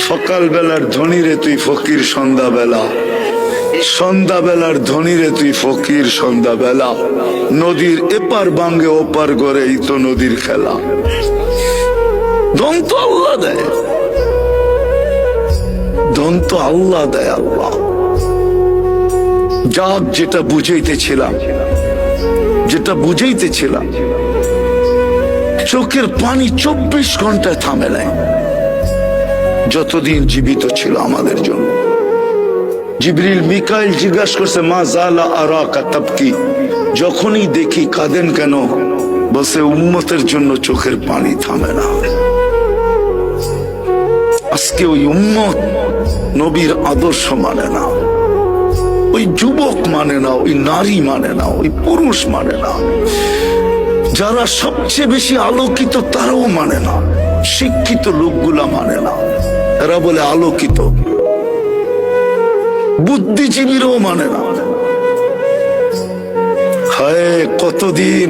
সকাল বেলার ধনী রে তুই ফকির সন্ধ্যাবেলা, সন্ধ্যাবেলার ধনী রে তুই ফকির সন্ধ্যাবেলা। নদীর এপার বাঙ্গে ওপার করে এই তো নদীর খেলা। ধন তো আল্লাহ দেয়, ধন তো আল্লাহ দেয়। আল্লাহ যাক, যেটা বুঝাইতেছিলাম, যেটা বুঝাইতেছিলাম, চোখের পানি 24 ঘন্টায় থামে নাই যতদিন জীবিত ছিল আমাদের জন্য। জিবরিল মিকাইল জিজ্ঞাসা করছে, মা জালা আরাকা তাবকি, যখনই দেখি কাঁদেন কেন? বসে উম্মতের জন্য চোখের পানি থামে না। আজকে ওই উম্মত নবীর আদর্শ মানে না, ওই যুবক মানে না, ওই নারী মানে না, ওই পুরুষ মানে না। যারা সবচেয়ে বেশি আলোকিত তারাও মানে না, শিক্ষিত লোকগুলা মানে না। এরা বলে আলোকিত, বুদ্ধিজীবীরাও মানে না। হায় কতদিন